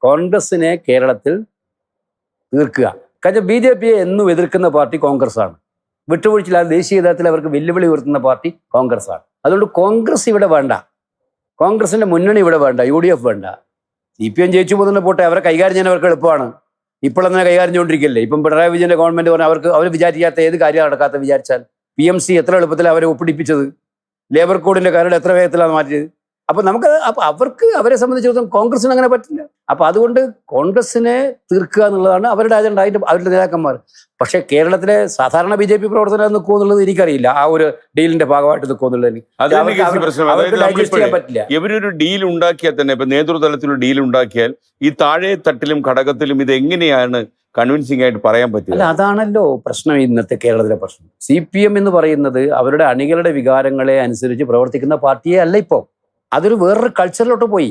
കോൺഗ്രസിനെ കേരളത്തിൽ തീർക്കുക. കാരണം BJPയെ എന്നും എതിർക്കുന്ന പാർട്ടി കോൺഗ്രസ് ആണ്. വിട്ടുവീഴ്ചയില്ലാതെ ദേശീയ തലത്തിൽ അവർക്ക് വെല്ലുവിളി ഉയർത്തുന്ന പാർട്ടി കോൺഗ്രസ് ആണ്. അതുകൊണ്ട് കോൺഗ്രസ് ഇവിടെ വേണ്ട, കോൺഗ്രസിന്റെ മുന്നണി ഇവിടെ വേണ്ട, UDF വേണ്ട. CPM ജയിച്ചു പോകുന്ന പോട്ടെ, അവരെ കൈകാര്യം ചെയ്യാൻ അവർക്ക് എളുപ്പമാണ്. ഇപ്പോഴെന്നെ കൈകാര്യം ചെയ്തുകൊണ്ടിരിക്കില്ലേ. ഇപ്പം പിണറായി വിജയന്റെ ഗവൺമെന്റ് പറഞ്ഞാൽ അവർ വിചാരിക്കാത്ത ഏത് കാര്യം നടക്കാത്ത വിചാരിച്ചാൽ PMC എത്ര എളുപ്പത്തിൽ അവരെ ഒപ്പിടിപ്പിച്ചത്, ലേബർ കോഡിന്റെ കരട് എത്ര വേഗത്തിലാണ് മാറ്റിയത്. അപ്പൊ അവർക്ക് അവരെ സംബന്ധിച്ചിടത്തോളം കോൺഗ്രസിന് അങ്ങനെ പറ്റില്ല. അപ്പൊ അതുകൊണ്ട് കോൺഗ്രസിനെ തീർക്കുക എന്നുള്ളതാണ് അവരുടെ അജണ്ട, അവരുടെ നേതാക്കന്മാർ. പക്ഷെ കേരളത്തിലെ സാധാരണ BJP പ്രവർത്തനം നിൽക്കുമോ എന്നുള്ളത് എനിക്കറിയില്ല. ആ ഒരു ഡീലിന്റെ ഭാഗമായിട്ട് നിൽക്കുമോ എന്നുള്ളത് ചെയ്യാൻ പറ്റില്ല. ഇവരൊരു ഡീൽ ഉണ്ടാക്കിയാൽ തന്നെ, ഇപ്പൊ നേതൃതലത്തിലൊരു ഡീൽ ഉണ്ടാക്കിയാൽ ഈ താഴെ തട്ടിലും ഘടകത്തിലും ഇത് എങ്ങനെയാണ് കൺവിൻസിംഗ് ആയിട്ട് പറയാൻ പറ്റില്ല? അല്ല, അതാണല്ലോ പ്രശ്നം. ഇന്നത്തെ കേരളത്തിലെ പ്രശ്നം CPM എന്ന് പറയുന്നത് അവരുടെ അണികളുടെ വികാരങ്ങളെ അനുസരിച്ച് പ്രവർത്തിക്കുന്ന പാർട്ടിയെ അല്ല. ഇപ്പോൾ അതൊരു വേറൊരു കൾച്ചറിലോട്ട് പോയി.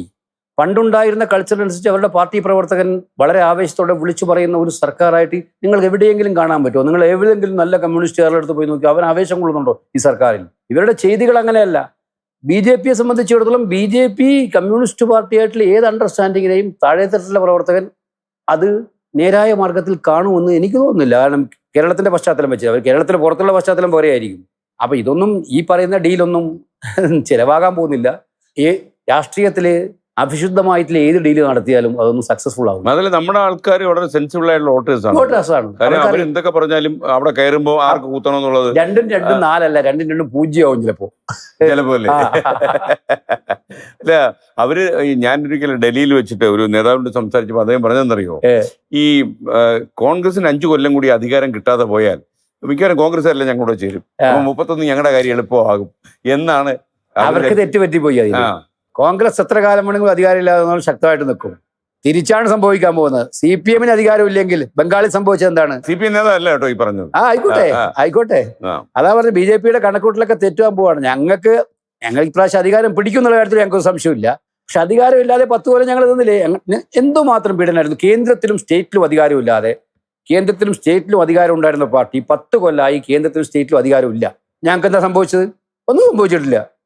പണ്ടുണ്ടായിരുന്ന കൾച്ചറനുസരിച്ച് അവരുടെ പാർട്ടി പ്രവർത്തകൻ വളരെ ആവേശത്തോടെ വിളിച്ചു പറയുന്ന ഒരു സർക്കാരായിട്ട് നിങ്ങൾക്ക് എവിടെയെങ്കിലും കാണാൻ പറ്റുമോ? നിങ്ങൾ എവിടെയെങ്കിലും നല്ല കമ്മ്യൂണിസ്റ്റുകാരുടെ അടുത്ത് പോയി നോക്കി അവൻ ആവേശം കൊള്ളുന്നുണ്ടോ ഈ സർക്കാരിൽ? ഇവരുടെ ചെയ്തികൾ അങ്ങനെയല്ല. BJPയെ സംബന്ധിച്ചിടത്തോളം BJP കമ്മ്യൂണിസ്റ്റ് പാർട്ടിയായിട്ടുള്ള ഏത് അണ്ടർസ്റ്റാൻഡിങ്ങിനെയും താഴെത്തട്ടിലുള്ള പ്രവർത്തകൻ അത് നേരായ മാർഗത്തിൽ കാണുമെന്ന് എനിക്ക് തോന്നുന്നില്ല. കാരണം കേരളത്തിന്റെ പശ്ചാത്തലം വെച്ച് അവർ കേരളത്തിന് പുറത്തുള്ള പശ്ചാത്തലം പോലെയായിരിക്കും. അപ്പൊ ഇതൊന്നും ഈ പറയുന്ന ഡീലൊന്നും ചിലവാകാൻ പോകുന്നില്ല. ഈ രാഷ്ട്രീയത്തില് അഭിശുദ്ധമായിട്ടുള്ള ഏത് ഡീല് നടത്തിയാലും അതൊന്നും സക്സസ്ഫുൾ ആവും. അതല്ല, നമ്മുടെ ആൾക്കാർ വളരെ സെൻസിബിൾ ആയിട്ടുള്ള വോട്ടേഴ്സാണ്. കാരണം അവർ എന്തൊക്കെ പറഞ്ഞാലും അവിടെ കയറുമ്പോ ആർക്ക് കൂത്തണം എന്നുള്ളത് 2-2 4 2-2 0 ആവും ചിലപ്പോ അല്ലേ. അല്ല, അവര് ഞാനൊരിക്കലും ഡൽഹിയിൽ വെച്ചിട്ട് ഒരു നേതാവിനോട് സംസാരിച്ചപ്പോൾ അദ്ദേഹം പറഞ്ഞതെന്നറിയോ, ഈ കോൺഗ്രസിന് 5 കൊല്ലം കൂടി അധികാരം കിട്ടാതെ പോയാൽ മിക്കവാറും കോൺഗ്രസ് അല്ല ഞങ്ങളോട് ചേരും, 31 ഞങ്ങളുടെ കാര്യം എളുപ്പമാകും എന്നാണ്. അവർക്ക് തെറ്റുപറ്റിപ്പോയി. കോൺഗ്രസ് എത്ര കാലം വേണമെങ്കിലും അധികാരമില്ലാതെ ശക്തമായിട്ട് നിൽക്കും. തിരിച്ചാണ് സംഭവിക്കാൻ പോകുന്നത്. CPMന് അധികാരമില്ലെങ്കിൽ ബംഗാളിൽ സംഭവിച്ചത് എന്താണ്? CPM നേതാവല്ല കേട്ടോ ഈ പറഞ്ഞത്. ആയിക്കോട്ടെ. അതാ പറഞ്ഞത് BJPയുടെ കണക്കൂട്ടിലൊക്കെ തെറ്റുവാൻ പോവാണ്. ഞങ്ങൾ ഇപ്രാവശ്യം അധികാരം പിടിക്കുന്നുള്ള കാര്യത്തിൽ ഞങ്ങൾക്ക് സംശയമില്ല. പക്ഷെ അധികാരമില്ലാതെ 10 കൊല്ലം ഞങ്ങൾ നിന്നില്ലേ? എന്തുമാത്രം പീഡനമായിരുന്നു. കേന്ദ്രത്തിലും സ്റ്റേറ്റിലും അധികാരമില്ലാതെ, കേന്ദ്രത്തിലും സ്റ്റേറ്റിലും അധികാരം ഉണ്ടായിരുന്ന പാർട്ടി 10 കൊല്ലമായി കേന്ദ്രത്തിലും സ്റ്റേറ്റിലും അധികാരമില്ല. ഞങ്ങൾക്ക് എന്താ സംഭവിച്ചത്? ഒന്നും സംഭവിച്ചിട്ടില്ല.